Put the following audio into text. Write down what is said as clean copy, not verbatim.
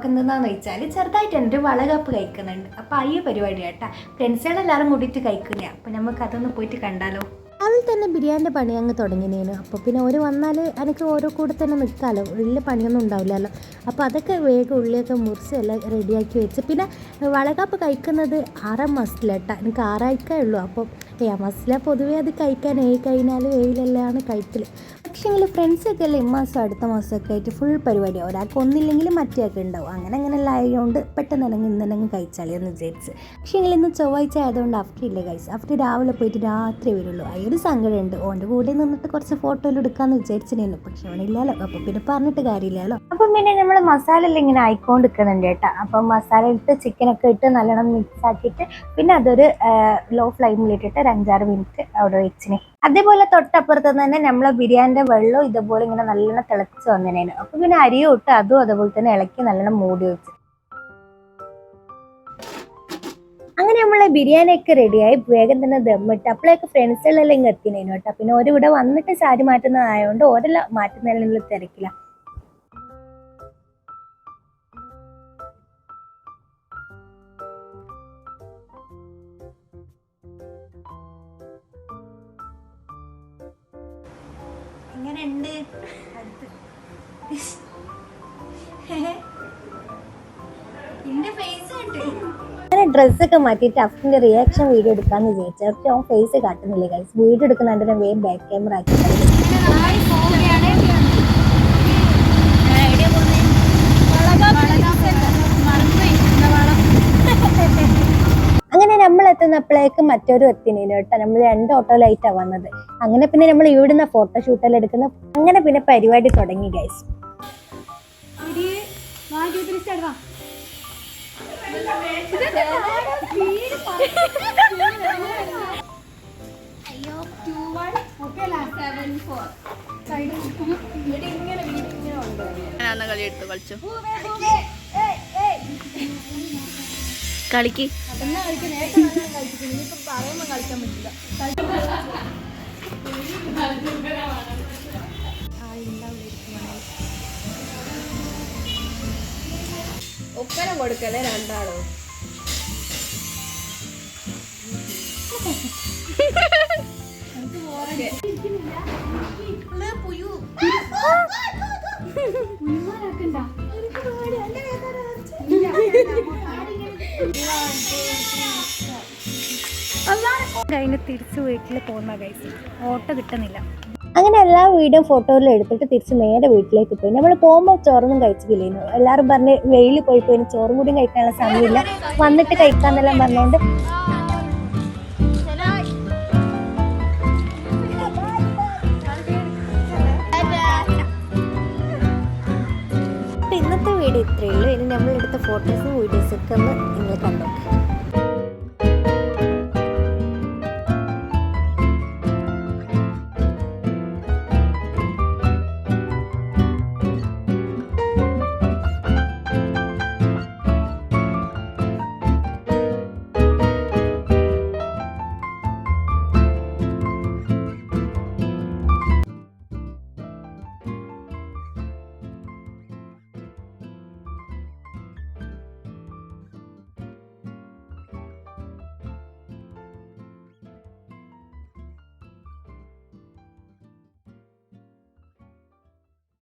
എന്തെന്നാന്ന് വെച്ചാൽ ചെറുതായിട്ട് എൻ്റെ വളകാപ്പ് കഴിക്കുന്നുണ്ട്. അപ്പോൾ ഈ പരിപാടി കേട്ടാ ഫ്രണ്ട്സുകളെല്ലാവരും കൂടിയിട്ട് കഴിക്കുന്ന. അപ്പോൾ നമുക്ക് അതൊന്ന് പോയിട്ട് കണ്ടാലോ. അതിൽ തന്നെ ബിരിയാണിൻ്റെ പണി അങ്ങ് തുടങ്ങിനേനു. അപ്പോൾ പിന്നെ ഒരു വന്നാൽ എനിക്ക് ഓരോ കൂടെ തന്നെ നിൽക്കാമല്ലോ, വലിയ പണിയൊന്നും ഉണ്ടാവില്ലല്ലോ. അപ്പോൾ അതൊക്കെ വേഗം ഉള്ളിയൊക്കെ മുറിച്ച് എല്ലാം റെഡിയാക്കി വെച്ച് പിന്നെ വളകാപ്പ് കഴിക്കുന്നത് 6 മസിലേട്ടാ. എനിക്ക് 6 ആയിക്കേ ഉള്ളൂ. അപ്പോൾ മസില പൊതുവേ അത് കഴിക്കാൻ കഴിഞ്ഞാൽ വെയിലെല്ലാം കഴിക്കൽ. പക്ഷേങ്കിൽ ഫ്രണ്ട്സൊക്കെ അല്ലേ ഇമ്മാസം അടുത്ത മാസമൊക്കെ ആയിട്ട് ഫുൾ പരിപാടിയാണ്. ഒരാൾക്ക് ഒന്നില്ലെങ്കിലും മറ്റേയൊക്കെ ഉണ്ടാവും. അങ്ങനെല്ലാം ആയതുകൊണ്ട് പെട്ടെന്ന് ഇന്നെങ്കിൽ കഴിച്ചാലേ എന്ന് വിചാരിച്ച്. പക്ഷേങ്കിൽ ഇന്ന് ചൊവ്വാഴ്ച ആയതുകൊണ്ട് അഫ്റ്റർ ഇല്ല കഴിച്ച്. അഫ്റ്റർ രാവിലെ പോയിട്ട് രാത്രി വരുള്ളൂ. ഒരു സങ്കടമുണ്ട്. ഓൻ്റെ കൂടെ നിന്നിട്ട് കുറച്ച് ഫോട്ടോയിൽ എടുക്കാമെന്ന് വിചാരിച്ചിരുന്നു. പക്ഷെ അവനില്ലല്ലോ. അപ്പോൾ പിന്നെ പറഞ്ഞിട്ട് കാര്യമില്ലല്ലോ. അപ്പം പിന്നെ നമ്മൾ മസാല എല്ലാം ഇങ്ങനെ ആയിക്കൊണ്ട് നിൽക്കുന്നുണ്ട് കേട്ടോ. അപ്പം മസാല ഇട്ട് ചിക്കനൊക്കെ ഇട്ട് നല്ലോണം മിക്സ് ആക്കിയിട്ട് പിന്നെ അതൊരു ലോ ഫ്ലെയിമിലിട്ടിട്ട് ഒരു 5-6 മിനിറ്റ് അവിടെ വെച്ചിന്. അതേപോലെ തൊട്ടപ്പുറത്ത് തന്നെ നമ്മളെ ബിരിയാണിൻ്റെ വെള്ളം ഇതുപോലെ ഇങ്ങനെ നല്ലോണം തിളച്ച് വന്നതിനു. അപ്പം പിന്നെ അരിയും ഇട്ട് അതും അതുപോലെ തന്നെ ഇളക്കി നല്ലോണം മൂടി വെച്ചു. അങ്ങനെ നമ്മളെ ബിരിയാണിയൊക്കെ റെഡിയായി വേഗം തന്നെ ദമ്മിട്ട്. അപ്പോഴേക്ക് ഫ്രണ്ട്സുകളെല്ലാം ഇങ്ങ് എത്തിനേനു കേട്ടോ. പിന്നെ ഓരിവിടെ വന്നിട്ട് സാരി മാറ്റുന്നതായതുകൊണ്ട് ഓരെല്ലാം മാറ്റുന്നതിനുള്ള തിരക്കില്ല. എങ്ങനെയുണ്ട്? അങ്ങനെ ഡ്രസ്സൊക്കെ മാറ്റിയിട്ട് അഫ്റ്റിൻ്റെ റിയാക്ഷൻ വീഡിയോ എടുക്കാമെന്ന് വിചാരിച്ചു. പക്ഷെ അവൻ ഫേസ് കാട്ടുന്നില്ല ഗൈസ്. വീഡിയോ എടുക്കുന്നുണ്ട് വേഗം ബാക്ക് ക്യാമറ ആക്കി. അങ്ങനെ നമ്മൾ എത്തുന്നപ്പോഴേക്ക് മറ്റൊരു എത്തിനേനു കേട്ടോ. നമ്മൾ 2 ഓട്ടോയിലായിട്ടാണ് വന്നത്. അങ്ങനെ പിന്നെ നമ്മൾ ഇവിടുന്ന് ഫോട്ടോഷൂട്ടെല്ലാം എടുക്കുന്ന. അങ്ങനെ പിന്നെ പരിപാടി തുടങ്ങി ഗൈസ്. കളിച്ചു കളിക്ക് ഒപ്പന കൊടുക്കല്ലേ രണ്ടാളോ. കഴിഞ്ഞ് തിരിച്ച് വീട്ടിൽ പോകുന്ന ഗൈസ്. ഓട്ടോ കിട്ടുന്നില്ല. അങ്ങനെ എല്ലാ വീഡിയോ ഫോട്ടോയിലും എടുത്തിട്ട് തിരിച്ച് നേരെ വീട്ടിലേക്ക് പോയി. നമ്മൾ പോകുമ്പോൾ ചോറൊന്നും കഴിച്ചിട്ടില്ലേനു. എല്ലാവരും പറഞ്ഞ് വെയിൽ പോയി ചോറും കൂടി കഴിക്കാനുള്ള സമയമില്ല, വന്നിട്ട് കഴിക്കാന്നെല്ലാം പറഞ്ഞുകൊണ്ട് ഇന്നത്തെ വീഡിയോ ഇത്രയേ ഉള്ളൂ. ഇനി നമ്മൾ എടുത്ത ഫോട്ടോസും വീഡിയോസൊക്കെ ഒന്ന് നിങ്ങൾ കണ്ടോ.